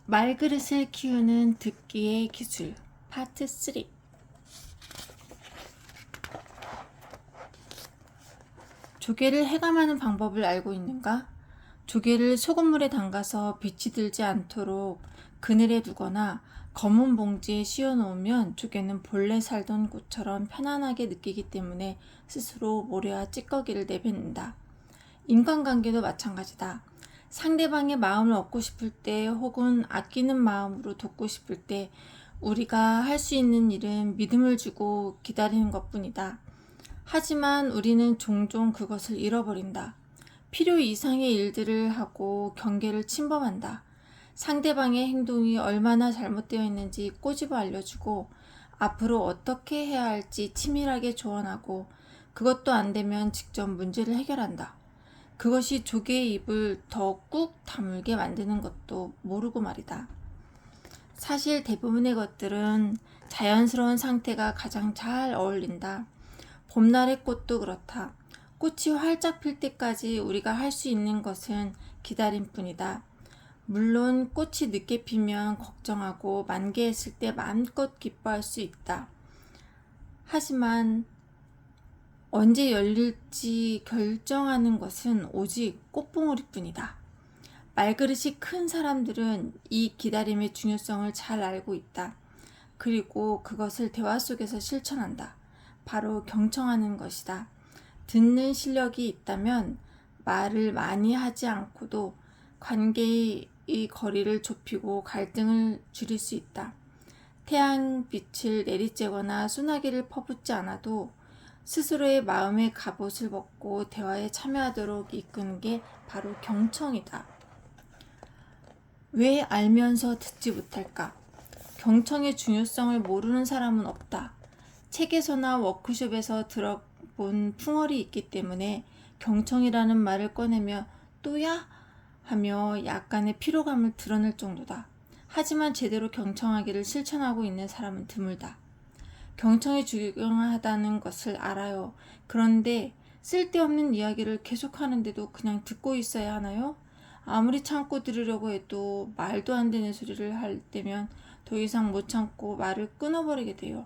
말그릇을 키우는 듣기의 기술 파트 3. 조개를 해감하는 방법을 알고 있는가? 조개를 소금물에 담가서 빛이 들지 않도록 그늘에 두거나 검은 봉지에 씌워 놓으면 조개는 본래 살던 곳처럼 편안하게 느끼기 때문에 스스로 모래와 찌꺼기를 내뱉는다. 인간관계도 마찬가지다. 상대방의 마음을 얻고 싶을 때 혹은 아끼는 마음으로 돕고 싶을 때 우리가 할 수 있는 일은 믿음을 주고 기다리는 것뿐이다. 하지만 우리는 종종 그것을 잃어버린다. 필요 이상의 일들을 하고 경계를 침범한다. 상대방의 행동이 얼마나 잘못되어 있는지 꼬집어 알려주고 앞으로 어떻게 해야 할지 치밀하게 조언하고 그것도 안 되면 직접 문제를 해결한다. 그것이 조개의 입을 더 꾹 다물게 만드는 것도 모르고 말이다. 사실 대부분의 것들은 자연스러운 상태가 가장 잘 어울린다. 봄날의 꽃도 그렇다. 꽃이 활짝 필 때까지 우리가 할 수 있는 것은 기다림 뿐이다. 물론 꽃이 늦게 피면 걱정하고 만개했을 때 마음껏 기뻐할 수 있다. 하지만 언제 열릴지 결정하는 것은 오직 꽃봉오리뿐이다. 말그릇이 큰 사람들은 이 기다림의 중요성을 잘 알고 있다. 그리고 그것을 대화 속에서 실천한다. 바로 경청하는 것이다. 듣는 실력이 있다면 말을 많이 하지 않고도 관계의 거리를 좁히고 갈등을 줄일 수 있다. 태양빛을 내리쬐거나 소나기를 퍼붓지 않아도 스스로의 마음의 갑옷을 벗고 대화에 참여하도록 이끄는 게 바로 경청이다. 왜 알면서 듣지 못할까? 경청의 중요성을 모르는 사람은 없다. 책에서나 워크숍에서 들어본 풍월이 있기 때문에 경청이라는 말을 꺼내며 또야? 하며 약간의 피로감을 드러낼 정도다. 하지만 제대로 경청하기를 실천하고 있는 사람은 드물다. 경청이 중요하다는 것을 알아요. 그런데 쓸데없는 이야기를 계속하는데도 그냥 듣고 있어야 하나요? 아무리 참고 들으려고 해도 말도 안 되는 소리를 할 때면 더 이상 못 참고 말을 끊어버리게 돼요.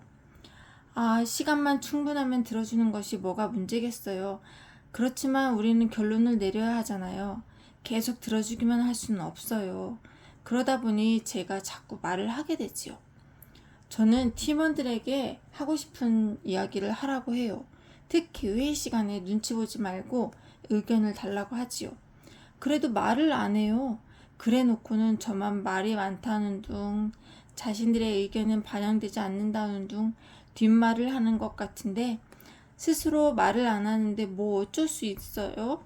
시간만 충분하면 들어주는 것이 뭐가 문제겠어요. 그렇지만 우리는 결론을 내려야 하잖아요. 계속 들어주기만 할 수는 없어요. 그러다 보니 제가 자꾸 말을 하게 되지요. 저는 팀원들에게 하고 싶은 이야기를 하라고 해요. 특히 회의 시간에 눈치 보지 말고 의견을 달라고 하지요. 그래도 말을 안 해요. 그래 놓고는 저만 말이 많다는 둥, 자신들의 의견은 반영되지 않는다는 둥 뒷말을 하는 것 같은데 스스로 말을 안 하는데 뭐 어쩔 수 있어요?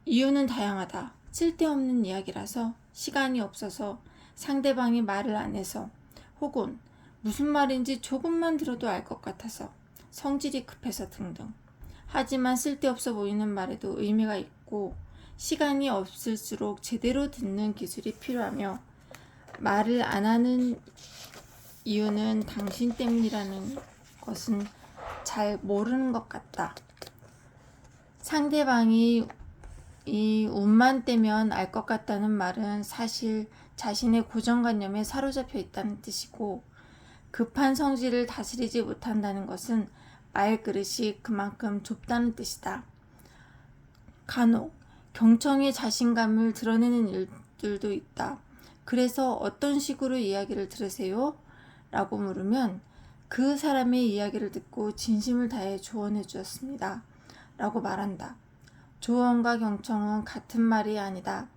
이유는 다양하다. 쓸데없는 이야기라서, 시간이 없어서, 상대방이 말을 안 해서, 혹은 무슨 말인지 조금만 들어도 알 것 같아서, 성질이 급해서 등등. 하지만 쓸데없어 보이는 말에도 의미가 있고 시간이 없을수록 제대로 듣는 기술이 필요하며 말을 안 하는 이유는 당신 때문이라는 것은 잘 모르는 것 같다. 상대방이 이 운만 떼면 알 것 같다는 말은 사실 자신의 고정관념에 사로잡혀 있다는 뜻이고 급한 성질을 다스리지 못한다는 것은 말그릇이 그만큼 좁다는 뜻이다. 간혹 경청의 자신감을 드러내는 일들도 있다. 그래서 어떤 식으로 이야기를 들으세요? 라고 물으면 그 사람의 이야기를 듣고 진심을 다해 조언해 주었습니다. 라고 말한다. 조언과 경청은 같은 말이 아니다.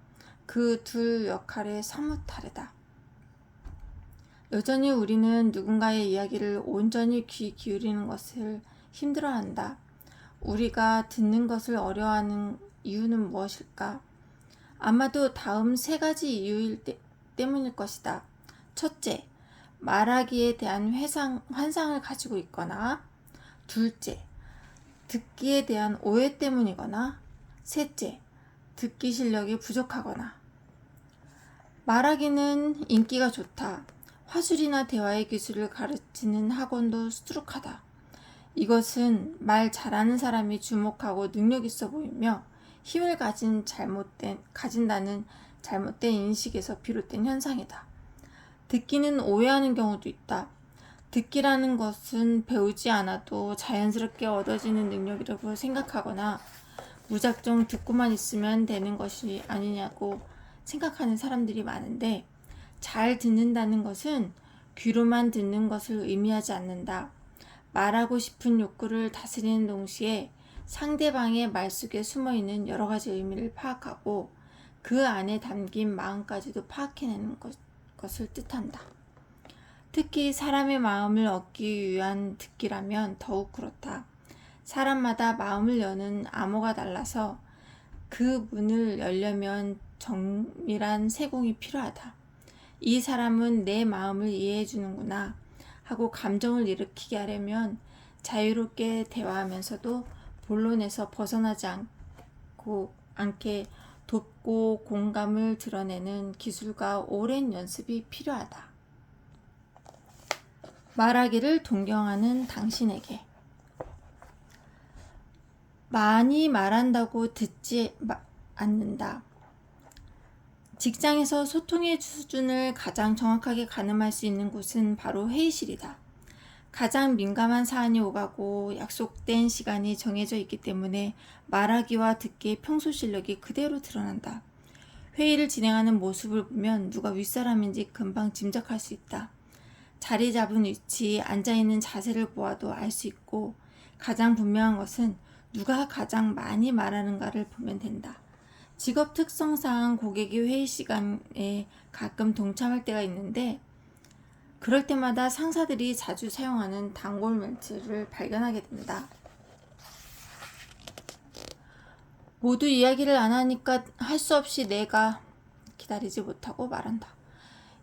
그 둘 역할이 사뭇 다르다. 여전히 우리는 누군가의 이야기를 온전히 귀 기울이는 것을 힘들어한다. 우리가 듣는 것을 어려워하는 이유는 무엇일까? 아마도 다음 3가지 이유 때문일 것이다. 첫째, 말하기에 대한 환상을 가지고 있거나, 둘째, 듣기에 대한 오해 때문이거나, 셋째, 듣기 실력이 부족하거나. 말하기는 인기가 좋다. 화술이나 대화의 기술을 가르치는 학원도 수두룩하다. 이것은 말 잘하는 사람이 주목하고 능력 있어 보이며 힘을 가진다는 잘못된 인식에서 비롯된 현상이다. 듣기는 오해하는 경우도 있다. 듣기라는 것은 배우지 않아도 자연스럽게 얻어지는 능력이라고 생각하거나 무작정 듣고만 있으면 되는 것이 아니냐고 생각하는 사람들이 많은데, 잘 듣는다는 것은 귀로만 듣는 것을 의미하지 않는다. 말하고 싶은 욕구를 다스리는 동시에 상대방의 말 속에 숨어있는 여러 가지 의미를 파악하고 그 안에 담긴 마음까지도 파악해내는 것을 뜻한다. 특히 사람의 마음을 얻기 위한 듣기라면 더욱 그렇다. 사람마다 마음을 여는 암호가 달라서 그 문을 열려면 정밀한 세공이 필요하다. 이 사람은 내 마음을 이해해 주는구나 하고 감정을 일으키게 하려면 자유롭게 대화하면서도 본론에서 벗어나지 않게 돕고 공감을 드러내는 기술과 오랜 연습이 필요하다. 말하기를 동경하는 당신에게. 많이 말한다고 듣지 않는다. 직장에서 소통의 수준을 가장 정확하게 가늠할 수 있는 곳은 바로 회의실이다. 가장 민감한 사안이 오가고 약속된 시간이 정해져 있기 때문에 말하기와 듣기의 평소 실력이 그대로 드러난다. 회의를 진행하는 모습을 보면 누가 윗사람인지 금방 짐작할 수 있다. 자리 잡은 위치, 앉아있는 자세를 보아도 알 수 있고, 가장 분명한 것은 누가 가장 많이 말하는가를 보면 된다. 직업 특성상 고객이 회의 시간에 가끔 동참할 때가 있는데, 그럴 때마다 상사들이 자주 사용하는 단골 멘트를 발견하게 된다. 모두 이야기를 안 하니까 할 수 없이 내가 기다리지 못하고 말한다.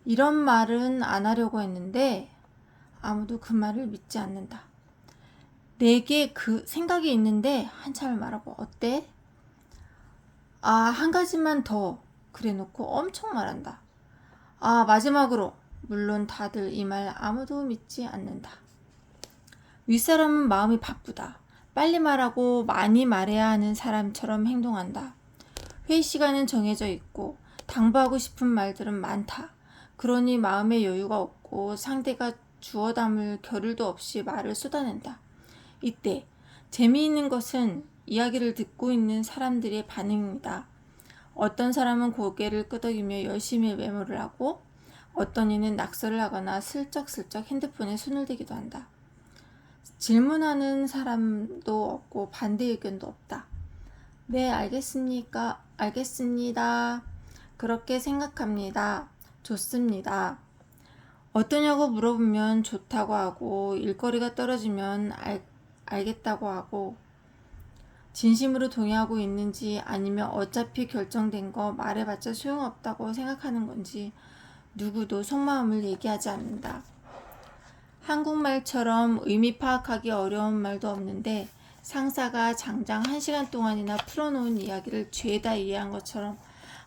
이런 말은 안 하려고 했는데 아무도 그 말을 믿지 않는다. 내게 그 생각이 있는데 한참을 말하고 어때? 한 가지만 더 그래 놓고 엄청 말한다. 마지막으로 물론 다들 이 말 아무도 믿지 않는다. 윗사람은 마음이 바쁘다. 빨리 말하고 많이 말해야 하는 사람처럼 행동한다. 회의 시간은 정해져 있고 당부하고 싶은 말들은 많다. 그러니 마음의 여유가 없고 상대가 주워 담을 겨를도 없이 말을 쏟아낸다. 이때 재미있는 것은 이야기를 듣고 있는 사람들의 반응입니다. 어떤 사람은 고개를 끄덕이며 열심히 메모를 하고 어떤 이는 낙서를 하거나 슬쩍슬쩍 핸드폰에 손을 대기도 한다. 질문하는 사람도 없고 반대 의견도 없다. 네, 알겠습니다. 그렇게 생각합니다. 좋습니다. 어떠냐고 물어보면 좋다고 하고, 일거리가 떨어지면 알겠다고 하고, 진심으로 동의하고 있는지 아니면 어차피 결정된 거 말해봤자 소용없다고 생각하는 건지 누구도 속마음을 얘기하지 않는다. 한국말처럼 의미 파악하기 어려운 말도 없는데 상사가 장장 1시간 동안이나 풀어놓은 이야기를 죄다 이해한 것처럼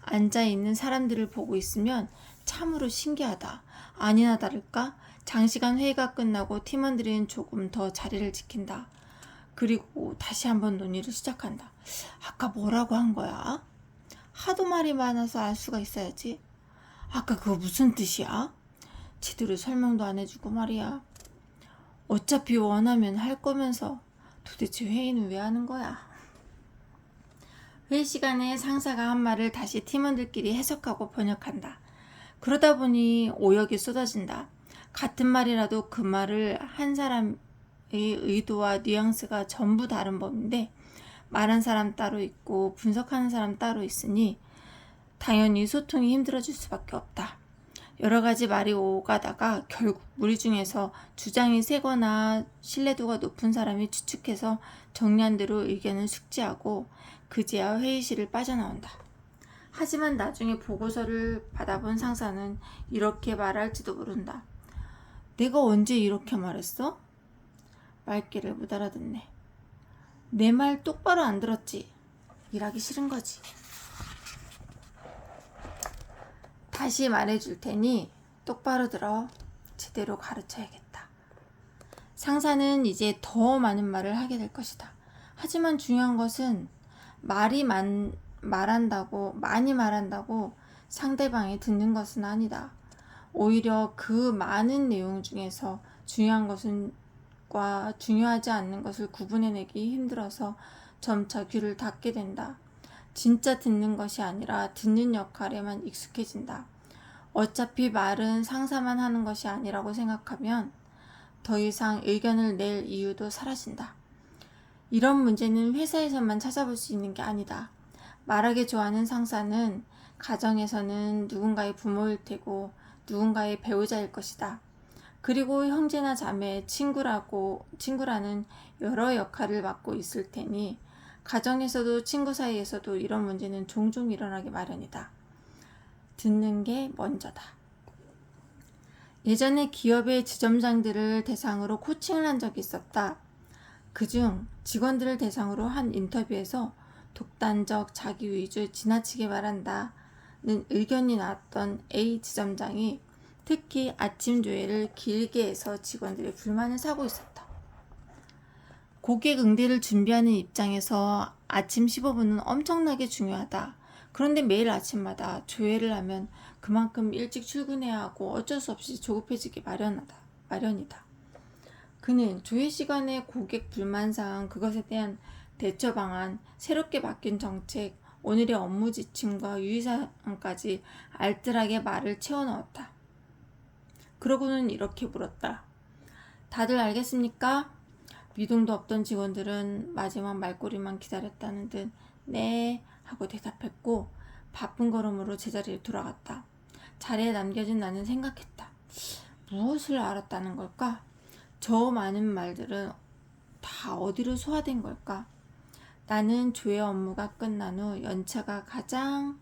앉아있는 사람들을 보고 있으면 참으로 신기하다. 아니나 다를까 장시간 회의가 끝나고 팀원들은 조금 더 자리를 지킨다. 그리고 다시 한번 논의를 시작한다. 아까 뭐라고 한 거야? 하도 말이 많아서 알 수가 있어야지. 아까 그거 무슨 뜻이야? 제대로 설명도 안 해주고 말이야. 어차피 원하면 할 거면서 도대체 회의는 왜 하는 거야? 회의 시간에 상사가 한 말을 다시 팀원들끼리 해석하고 번역한다. 그러다 보니 오역이 쏟아진다. 같은 말이라도 그 말을 한 사람의 의도와 뉘앙스가 전부 다른 법인데 말한 사람 따로 있고 분석하는 사람 따로 있으니 당연히 소통이 힘들어질 수밖에 없다. 여러 가지 말이 오가다가 결국 무리 중에서 주장이 세거나 신뢰도가 높은 사람이 추측해서 정리한 대로 의견을 숙지하고 그제야 회의실을 빠져나온다. 하지만 나중에 보고서를 받아본 상사는 이렇게 말할지도 모른다. 내가 언제 이렇게 말했어? 말귀를 못 알아듣네. 내 말 똑바로 안 들었지? 일하기 싫은 거지. 다시 말해줄 테니 똑바로 들어. 제대로 가르쳐야겠다. 상사는 이제 더 많은 말을 하게 될 것이다. 하지만 중요한 것은 많이 말한다고 상대방이 듣는 것은 아니다. 오히려 그 많은 내용 중에서 중요한 것과 중요하지 않는 것을 구분해내기 힘들어서 점차 귀를 닫게 된다. 진짜 듣는 것이 아니라 듣는 역할에만 익숙해진다. 어차피 말은 상사만 하는 것이 아니라고 생각하면 더 이상 의견을 낼 이유도 사라진다. 이런 문제는 회사에서만 찾아볼 수 있는 게 아니다. 말하기 좋아하는 상사는 가정에서는 누군가의 부모일 테고 누군가의 배우자일 것이다. 그리고 형제나 자매, 친구라는 여러 역할을 맡고 있을 테니 가정에서도 친구 사이에서도 이런 문제는 종종 일어나기 마련이다. 듣는 게 먼저다. 예전에 기업의 지점장들을 대상으로 코칭을 한 적이 있었다. 그중 직원들을 대상으로 한 인터뷰에서 독단적, 자기 위주, 지나치게 말한다는 의견이 나왔던 A 지점장이 특히 아침 조회를 길게 해서 직원들의 불만을 사고 있었다. 고객 응대를 준비하는 입장에서 아침 15분은 엄청나게 중요하다. 그런데 매일 아침마다 조회를 하면 그만큼 일찍 출근해야 하고 어쩔 수 없이 조급해지기 마련이다. 그는 조회 시간에 고객 불만사항, 그것에 대한 대처 방안, 새롭게 바뀐 정책, 오늘의 업무 지침과 유의사항까지 알뜰하게 말을 채워 넣었다. 그러고는 이렇게 물었다. 다들 알겠습니까? 미동도 없던 직원들은 마지막 말꼬리만 기다렸다는 듯 네 하고 대답했고 바쁜 걸음으로 제자리에 돌아갔다. 자리에 남겨진 나는 생각했다. 무엇을 알았다는 걸까? 저 많은 말들은 다 어디로 소화된 걸까? 나는 조회 업무가 끝난 후 연차가 가장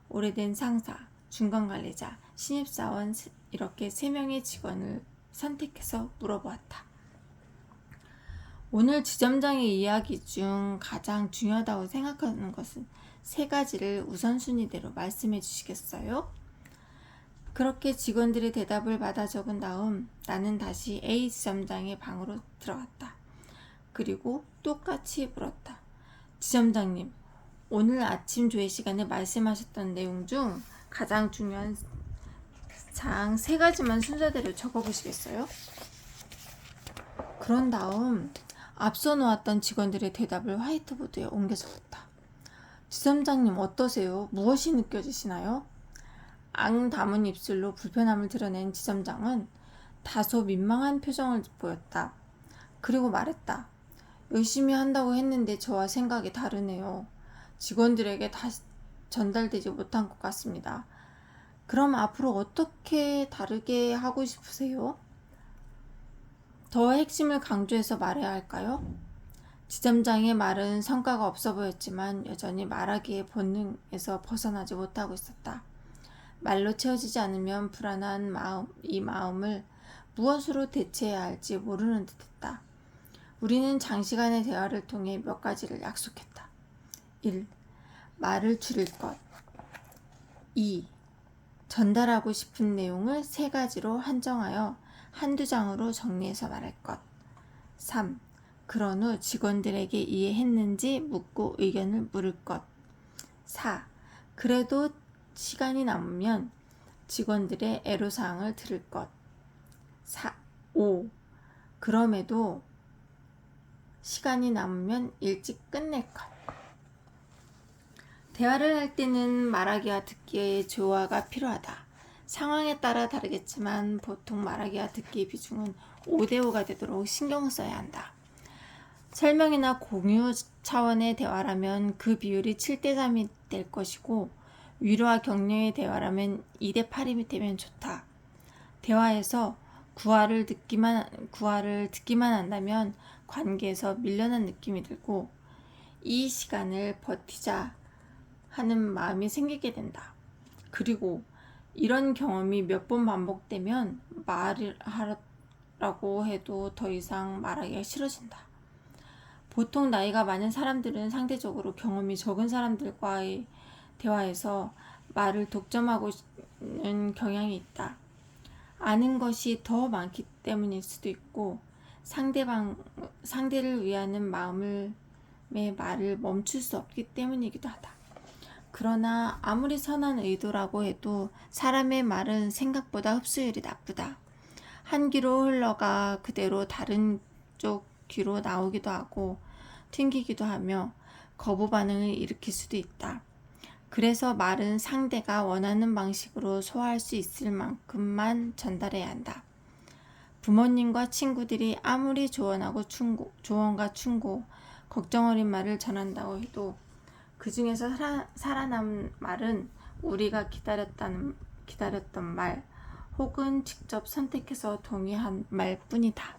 오래된 상사, 중간관리자, 신입사원 이렇게 3명의 직원을 선택해서 물어보았다. 오늘 지점장의 이야기 중 가장 중요하다고 생각하는 것은 3가지를 우선순위대로 말씀해 주시겠어요? 그렇게 직원들의 대답을 받아 적은 다음 나는 다시 A 지점장의 방으로 들어갔다. 그리고 똑같이 물었다. 지점장님, 오늘 아침 조회 시간에 말씀하셨던 내용 중 가장 중요한 사항 3가지만 순서대로 적어보시겠어요? 그런 다음 앞서 놓았던 직원들의 대답을 화이트보드에 옮겨 적었다. 지점장님 어떠세요? 무엇이 느껴지시나요? 앙 담은 입술로 불편함을 드러낸 지점장은 다소 민망한 표정을 보였다. 그리고 말했다. 열심히 한다고 했는데 저와 생각이 다르네요. 직원들에게 다시 전달되지 못한 것 같습니다. 그럼 앞으로 어떻게 다르게 하고 싶으세요? 더 핵심을 강조해서 말해야 할까요? 지점장의 말은 성과가 없어 보였지만 여전히 말하기의 본능에서 벗어나지 못하고 있었다. 말로 채워지지 않으면 불안한 이 마음을 무엇으로 대체해야 할지 모르는 듯했다. 우리는 장시간의 대화를 통해 몇 가지를 약속했다. 1. 말을 줄일 것. 2. 전달하고 싶은 내용을 3가지로 한정하여 한두 장으로 정리해서 말할 것. 3. 그런 후 직원들에게 이해했는지 묻고 의견을 물을 것. 4. 그래도 시간이 남으면 직원들의 애로사항을 들을 것. 5. 그럼에도 시간이 남으면 일찍 끝낼 것. 대화를 할 때는 말하기와 듣기의 조화가 필요하다. 상황에 따라 다르겠지만 보통 말하기와 듣기의 비중은 5대5가 되도록 신경을 써야 한다. 설명이나 공유 차원의 대화라면 그 비율이 7대3이 될 것이고 위로와 격려의 대화라면 2대8이 되면 좋다. 대화에서 구화를 듣기만 한다면 관계에서 밀려난 느낌이 들고 이 시간을 버티자 하는 마음이 생기게 된다. 그리고 이런 경험이 몇 번 반복되면 말을 하라고 해도 더 이상 말하기가 싫어진다. 보통 나이가 많은 사람들은 상대적으로 경험이 적은 사람들과의 대화에서 말을 독점하고 있는 경향이 있다. 아는 것이 더 많기 때문일 수도 있고 상대를 위하는 마음의 말을 멈출 수 없기 때문이기도 하다. 그러나 아무리 선한 의도라고 해도 사람의 말은 생각보다 흡수율이 나쁘다. 한 귀로 흘러가 그대로 다른 쪽 귀로 나오기도 하고 튕기기도 하며 거부 반응을 일으킬 수도 있다. 그래서 말은 상대가 원하는 방식으로 소화할 수 있을 만큼만 전달해야 한다. 부모님과 친구들이 아무리 조언과 충고, 걱정 어린 말을 전한다고 해도 그 중에서 살아남은 말은 우리가 기다렸던 말 혹은 직접 선택해서 동의한 말뿐이다.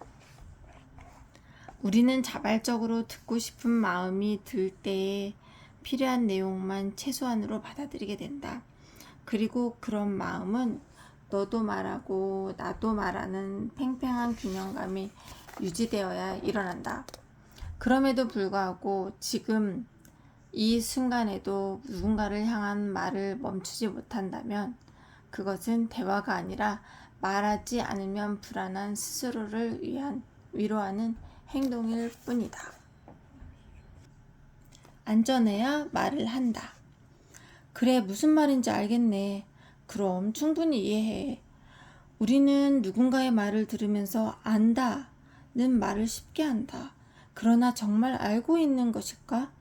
우리는 자발적으로 듣고 싶은 마음이 들 때에 필요한 내용만 최소한으로 받아들이게 된다. 그리고 그런 마음은 너도 말하고 나도 말하는 팽팽한 균형감이 유지되어야 일어난다. 그럼에도 불구하고 지금 이 순간에도 누군가를 향한 말을 멈추지 못한다면 그것은 대화가 아니라 말하지 않으면 불안한 스스로를 위로하는 행동일 뿐이다. 안전해야 말을 한다. 그래, 무슨 말인지 알겠네. 그럼 충분히 이해해. 우리는 누군가의 말을 들으면서 안다는 말을 쉽게 한다. 그러나 정말 알고 있는 것일까?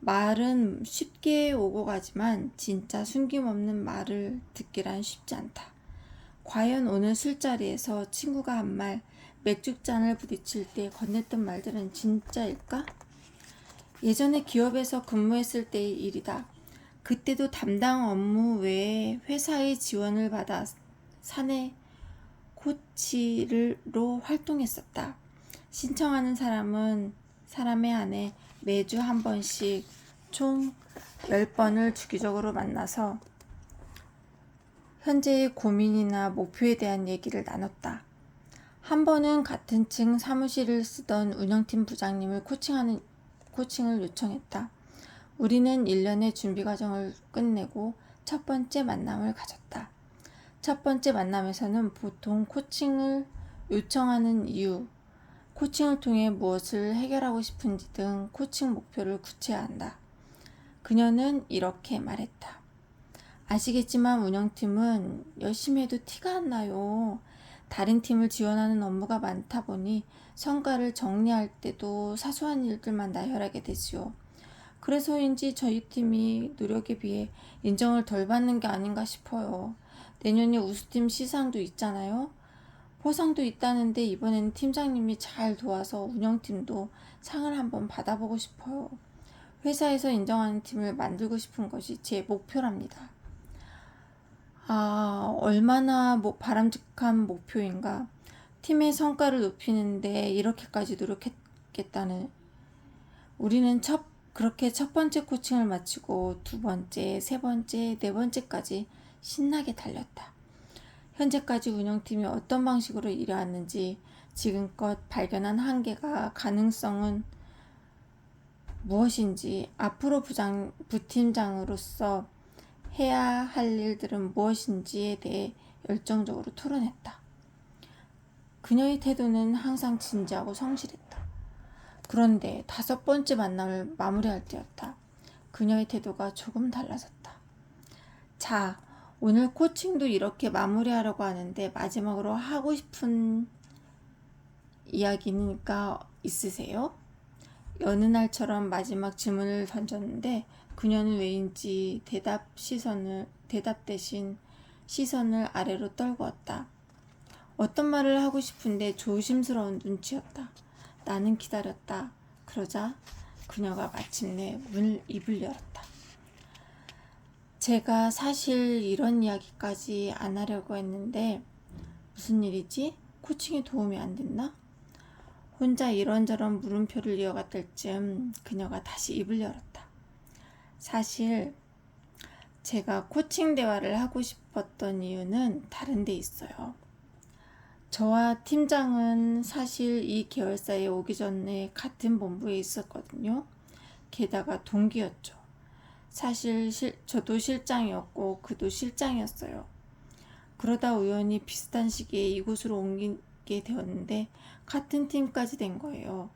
말은 쉽게 오고 가지만 진짜 숨김없는 말을 듣기란 쉽지 않다. 과연 오늘 술자리에서 친구가 한 말, 맥주잔을 부딪힐 때 건넸던 말들은 진짜일까? 예전에 기업에서 근무했을 때의 일이다. 그때도 담당 업무 외에 회사의 지원을 받아 사내 코치로 활동했었다. 신청하는 사람에 한해 매주 한 번씩 총 10번을 주기적으로 만나서 현재의 고민이나 목표에 대한 얘기를 나눴다. 한 번은 같은 층 사무실을 쓰던 운영팀 부장님을 코칭을 요청했다. 우리는 1년의 준비 과정을 끝내고 첫 번째 만남을 가졌다. 첫 번째 만남에서는 보통 코칭을 요청하는 이유, 코칭을 통해 무엇을 해결하고 싶은지 등 코칭 목표를 구체화한다. 그녀는 이렇게 말했다. 아시겠지만 운영팀은 열심히 해도 티가 안 나요. 다른 팀을 지원하는 업무가 많다 보니 성과를 정리할 때도 사소한 일들만 나열하게 되지요. 그래서인지 저희 팀이 노력에 비해 인정을 덜 받는 게 아닌가 싶어요. 내년에 우수팀 시상도 있잖아요. 보상도 있다는데 이번에는 팀장님이 잘 도와서 운영팀도 상을 한번 받아보고 싶어요. 회사에서 인정하는 팀을 만들고 싶은 것이 제 목표랍니다. 얼마나 바람직한 목표인가. 팀의 성과를 높이는데 이렇게까지 노력했겠다는. 우리는 그렇게 첫 번째 코칭을 마치고 두 번째, 세 번째, 네 번째까지 신나게 달렸다. 현재까지 운영팀이 어떤 방식으로 일해왔는지, 지금껏 발견한 한계가 가능성은 무엇인지, 앞으로 부팀장으로서 해야 할 일들은 무엇인지에 대해 열정적으로 토론했다. 그녀의 태도는 항상 진지하고 성실했다. 그런데 5번째 만남을 마무리할 때였다. 그녀의 태도가 조금 달라졌다. 자, 오늘 코칭도 이렇게 마무리하려고 하는데 마지막으로 하고 싶은 이야기니까 있으세요? 여느 날처럼 마지막 질문을 던졌는데 그녀는 왜인지 대답 대신 시선을 아래로 떨구었다. 어떤 말을 하고 싶은데 조심스러운 눈치였다. 나는 기다렸다. 그러자 그녀가 마침내 입을 열었다. 제가 사실 이런 이야기까지 안 하려고 했는데 무슨 일이지? 코칭에 도움이 안 됐나? 혼자 이런저런 물음표를 이어갔을 즈음 그녀가 다시 입을 열었다. 사실 제가 코칭 대화를 하고 싶었던 이유는 다른 데 있어요. 저와 팀장은 사실 이 계열사에 오기 전에 같은 본부에 있었거든요. 게다가 동기였죠. 사실 저도 실장이었고 그도 실장이었어요. 그러다 우연히 비슷한 시기에 이곳으로 옮기게 되었는데 같은 팀까지 된 거예요.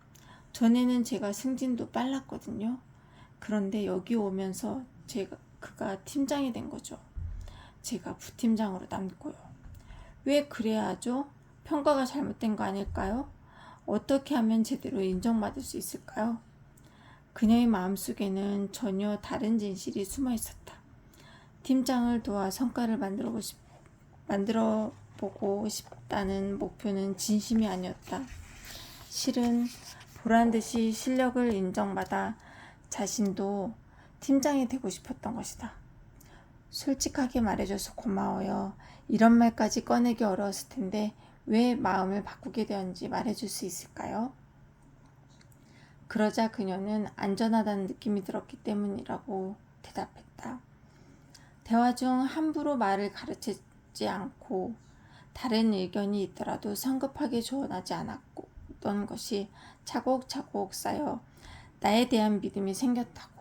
전에는 제가 승진도 빨랐거든요. 그런데 여기 오면서 그가 팀장이 된 거죠. 제가 부팀장으로 남고요. 왜 그래야 하죠? 평가가 잘못된 거 아닐까요? 어떻게 하면 제대로 인정받을 수 있을까요? 그녀의 마음속에는 전혀 다른 진실이 숨어 있었다. 팀장을 도와 성과를 만들어보고 싶다는 목표는 진심이 아니었다. 실은 보란듯이 실력을 인정받아 자신도 팀장이 되고 싶었던 것이다. 솔직하게 말해줘서 고마워요. 이런 말까지 꺼내기 어려웠을 텐데 왜 마음을 바꾸게 되었는지 말해줄 수 있을까요? 그러자 그녀는 안전하다는 느낌이 들었기 때문이라고 대답했다. 대화 중 함부로 말을 가르치지 않고 다른 의견이 있더라도 성급하게 조언하지 않았던 것이 차곡차곡 쌓여 나에 대한 믿음이 생겼다고.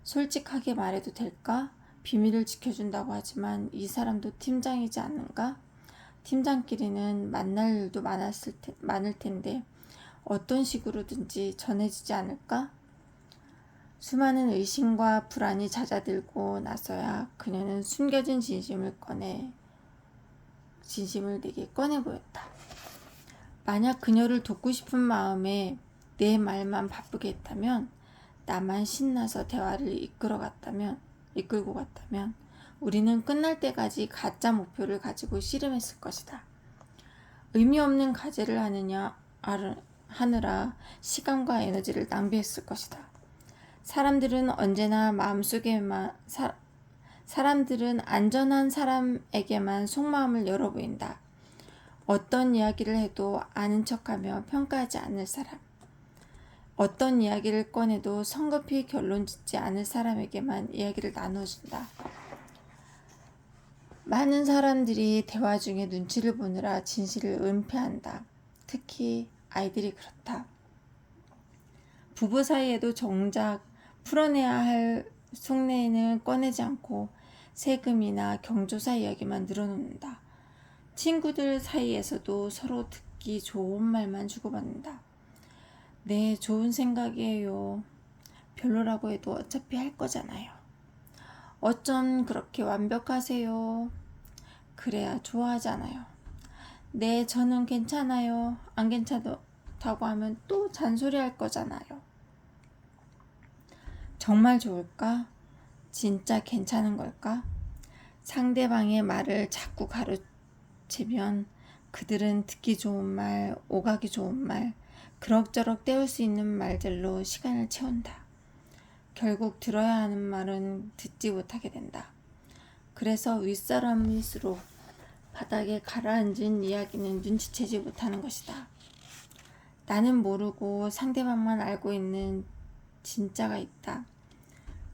솔직하게 말해도 될까? 비밀을 지켜준다고 하지만 이 사람도 팀장이지 않는가? 팀장끼리는 만날 일도 많을 텐데 어떤 식으로든지 전해지지 않을까? 수많은 의심과 불안이 잦아들고 나서야 그녀는 숨겨진 진심을 내게 꺼내 보였다. 만약 그녀를 돕고 싶은 마음에 내 말만 바쁘게 했다면, 나만 신나서 대화를 이끌고 갔다면 우리는 끝날 때까지 가짜 목표를 가지고 씨름했을 것이다. 의미 없는 과제를 하느라 시간과 에너지를 낭비했을 것이다. 사람들은 안전한 사람에게만 속마음을 열어 보인다. 어떤 이야기를 해도 아는 척하며 평가하지 않을 사람. 어떤 이야기를 꺼내도 성급히 결론 짓지 않을 사람에게만 이야기를 나눠준다. 많은 사람들이 대화 중에 눈치를 보느라 진실을 은폐한다. 특히 아이들이 그렇다. 부부 사이에도 정작 풀어내야 할 속내는 꺼내지 않고 세금이나 경조사 이야기만 늘어놓는다. 친구들 사이에서도 서로 듣기 좋은 말만 주고받는다. 네, 좋은 생각이에요. 별로라고 해도 어차피 할 거잖아요. 어쩜 그렇게 완벽하세요. 그래야 좋아하잖아요. 네, 저는 괜찮아요. 안 괜찮다고 하면 또 잔소리할 거잖아요. 정말 좋을까? 진짜 괜찮은 걸까? 상대방의 말을 자꾸 가로채면 그들은 듣기 좋은 말, 오가기 좋은 말, 그럭저럭 때울 수 있는 말들로 시간을 채운다. 결국 들어야 하는 말은 듣지 못하게 된다. 그래서 윗사람일수록 바닥에 가라앉은 이야기는 눈치채지 못하는 것이다. 나는 모르고 상대방만 알고 있는 진짜가 있다.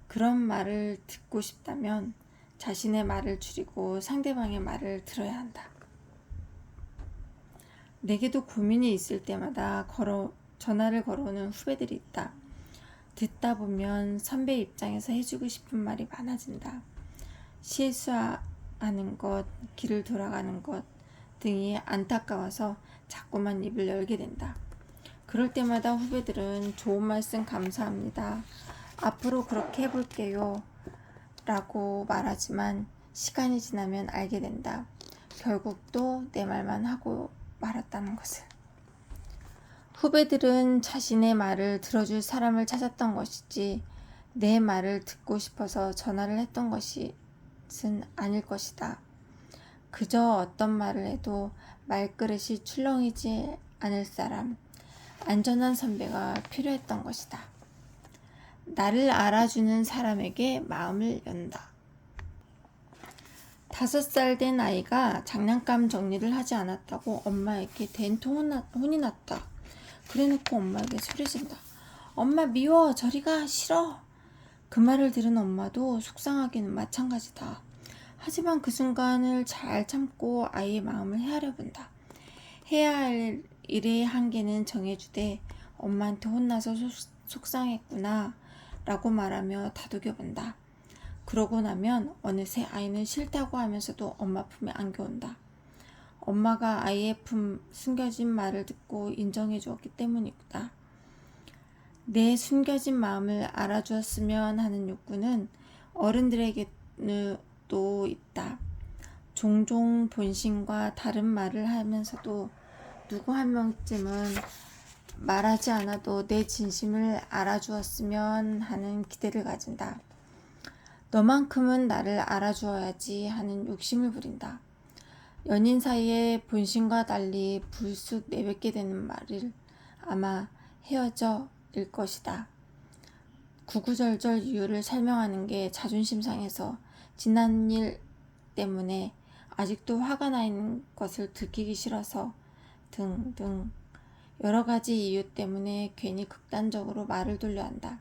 그런 말을 듣고 싶다면 자신의 말을 줄이고 상대방의 말을 들어야 한다. 내게도 고민이 있을 때마다 전화를 걸어오는 후배들이 있다. 듣다 보면 선배 입장에서 해주고 싶은 말이 많아진다. 실수하는 것, 길을 돌아가는 것 등이 안타까워서 자꾸만 입을 열게 된다. 그럴 때마다 후배들은 좋은 말씀 감사합니다. 앞으로 그렇게 해볼게요. 라고 말하지만 시간이 지나면 알게 된다. 결국 또 내 말만 하고 말았다는 것을. 후배들은 자신의 말을 들어줄 사람을 찾았던 것이지 내 말을 듣고 싶어서 전화를 했던 것은 아닐 것이다. 그저 어떤 말을 해도 말그릇이 출렁이지 않을 사람, 안전한 선배가 필요했던 것이다. 나를 알아주는 사람에게 마음을 연다. 5살 된 아이가 장난감 정리를 하지 않았다고 엄마에게 된통 혼이 났다. 그래놓고 엄마에게 소리친다. 엄마 미워, 저리 가, 싫어. 그 말을 들은 엄마도 속상하기는 마찬가지다. 하지만 그 순간을 잘 참고 아이의 마음을 헤아려 본다. 해야 할 일의 한계는 정해주되 엄마한테 혼나서 속상했구나 라고 말하며 다독여 본다. 그러고 나면 어느새 아이는 싫다고 하면서도 엄마 품에 안겨온다. 엄마가 아이의 숨겨진 말을 듣고 인정해 주었기 때문이다. 내 숨겨진 마음을 알아주었으면 하는 욕구는 어른들에게도 있다. 종종 본심과 다른 말을 하면서도 누구 한 명쯤은 말하지 않아도 내 진심을 알아주었으면 하는 기대를 가진다. 너만큼은 나를 알아주어야지 하는 욕심을 부린다. 연인 사이에 본심과 달리 불쑥 내뱉게 되는 말을 아마 헤어져일 것이다. 구구절절 이유를 설명하는 게 자존심 상해서 지난 일 때문에 아직도 화가 나 있는 것을 들키기 싫어서 등등 여러 가지 이유 때문에 괜히 극단적으로 말을 돌려 한다.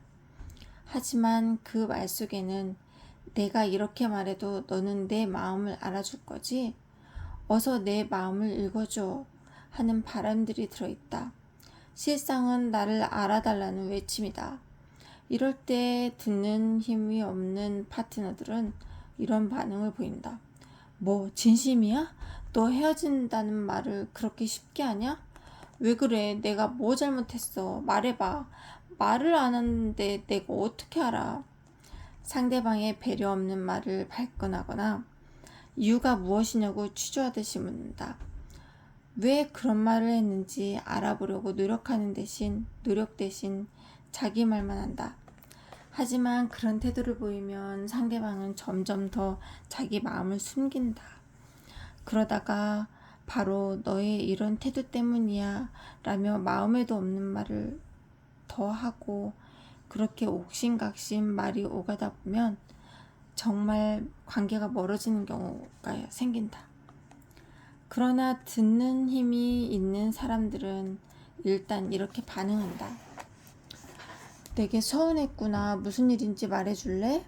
하지만 그 말 속에는 내가 이렇게 말해도 너는 내 마음을 알아줄 거지? 어서 내 마음을 읽어줘 하는 바람들이 들어있다. 실상은 나를 알아달라는 외침이다. 이럴 때 듣는 힘이 없는 파트너들은 이런 반응을 보인다. 뭐 진심이야? 너 헤어진다는 말을 그렇게 쉽게 하냐? 왜 그래? 내가 뭐 잘못했어? 말해봐. 말을 안 하는데 내가 어떻게 알아? 상대방의 배려 없는 말을 발끈하거나 이유가 무엇이냐고 취조하듯이 묻는다. 왜 그런 말을 했는지 알아보려고 노력 대신 자기 말만 한다. 하지만 그런 태도를 보이면 상대방은 점점 더 자기 마음을 숨긴다. 그러다가 바로 너의 이런 태도 때문이야 라며 마음에도 없는 말을 더 하고 그렇게 옥신각신 말이 오가다 보면 정말 관계가 멀어지는 경우가 생긴다. 그러나 듣는 힘이 있는 사람들은 일단 이렇게 반응한다. 내게 서운했구나. 무슨 일인지 말해줄래?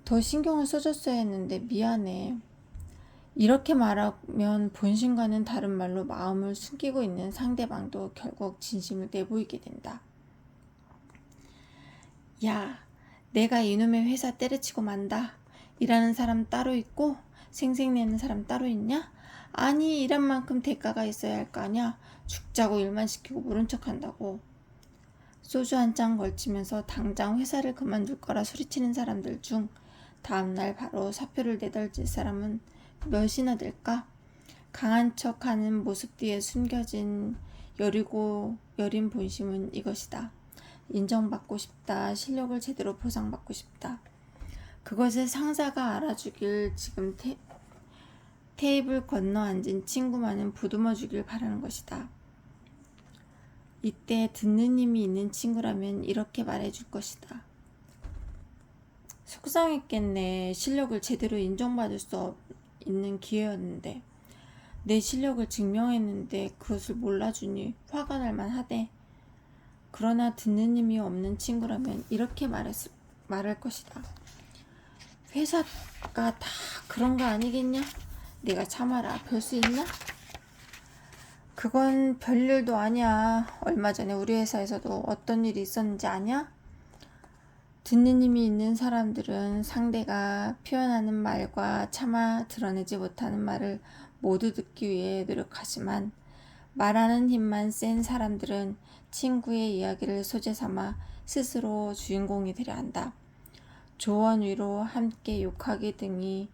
더 신경을 써줬어야 했는데 미안해. 이렇게 말하면 본심과는 다른 말로 마음을 숨기고 있는 상대방도 결국 진심을 내보이게 된다. 야, 내가 이놈의 회사 때려치고 만다. 일하는 사람 따로 있고 생색내는 사람 따로 있냐? 아니, 일한 만큼 대가가 있어야 할 거 아냐? 죽자고 일만 시키고 모른 척한다고. 소주 한 잔 걸치면서 당장 회사를 그만둘 거라 소리치는 사람들 중 다음날 바로 사표를 내던질 사람은 몇이나 될까? 강한 척하는 모습 뒤에 숨겨진 여린 본심은 이것이다. 인정받고 싶다. 실력을 제대로 보상받고 싶다. 그것을 상사가 알아주길 지금 테이블 건너 앉은 친구만은 보듬어 주길 바라는 것이다. 이때 듣는 힘이 있는 친구라면 이렇게 말해줄 것이다. 속상했겠네. 실력을 제대로 인정받을 수 있는 기회였는데 내 실력을 증명했는데 그것을 몰라주니 화가 날 만하대. 그러나 듣는 힘이 없는 친구라면 이렇게 말할 것이다. 회사가 다 그런 거 아니겠냐? 내가 참아라. 별 수 있나? 그건 별일도 아니야. 얼마 전에 우리 회사에서도 어떤 일이 있었는지 아냐? 듣는 힘이 있는 사람들은 상대가 표현하는 말과 차마 드러내지 못하는 말을 모두 듣기 위해 노력하지만 말하는 힘만 센 사람들은 친구의 이야기를 소재 삼아 스스로 주인공이 되려 한다. 조언 위로 함께 욕하기 등이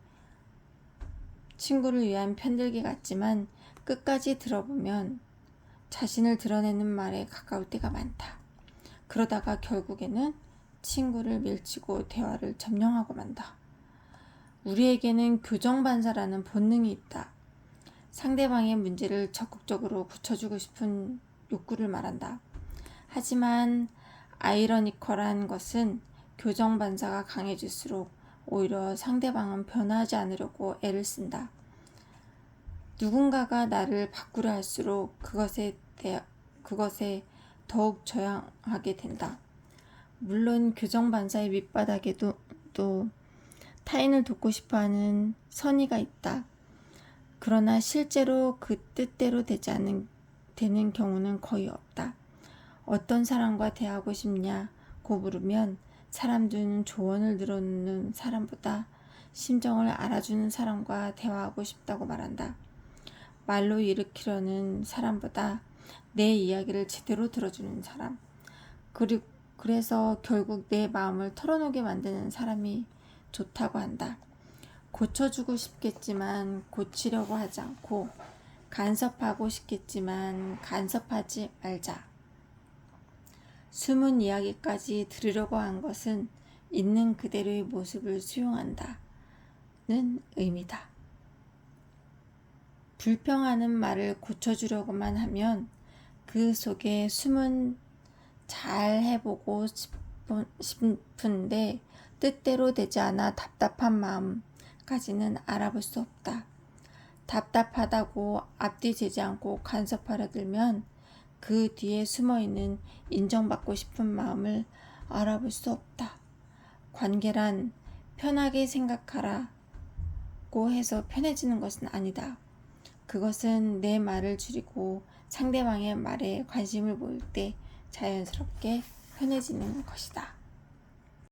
친구를 위한 편들기 같지만 끝까지 들어보면 자신을 드러내는 말에 가까울 때가 많다. 그러다가 결국에는 친구를 밀치고 대화를 점령하고 만다. 우리에게는 교정반사라는 본능이 있다. 상대방의 문제를 적극적으로 고쳐주고 싶은 욕구를 말한다. 하지만 아이러니컬한 것은 교정반사가 강해질수록 오히려 상대방은 변하지 않으려고 애를 쓴다. 누군가가 나를 바꾸려 할수록 그것에 더욱 저항하게 된다. 물론 교정반사의 밑바닥에도 또 타인을 돕고 싶어하는 선의가 있다. 그러나 실제로 그 뜻대로 되는 경우는 거의 없다. 어떤 사람과 대하고 싶냐고 물으면 사람들은 조언을 들어주는 사람보다 심정을 알아주는 사람과 대화하고 싶다고 말한다. 말로 일으키려는 사람보다 내 이야기를 제대로 들어주는 사람. 그래서 결국 내 마음을 털어놓게 만드는 사람이 좋다고 한다. 고쳐주고 싶겠지만 고치려고 하지 않고 간섭하고 싶겠지만 간섭하지 말자. 숨은 이야기까지 들으려고 한 것은 있는 그대로의 모습을 수용한다는 의미다. 불평하는 말을 고쳐주려고만 하면 그 속에 숨은 잘 해보고 싶은데 뜻대로 되지 않아 답답한 마음까지는 알아볼 수 없다. 답답하다고 앞뒤 재지 않고 간섭하려 들면 그 뒤에 숨어있는 인정받고 싶은 마음을 알아볼 수 없다. 관계란 편하게 생각하라고 해서 편해지는 것은 아니다. 그것은 내 말을 줄이고 상대방의 말에 관심을 보일 때 자연스럽게 편해지는 것이다.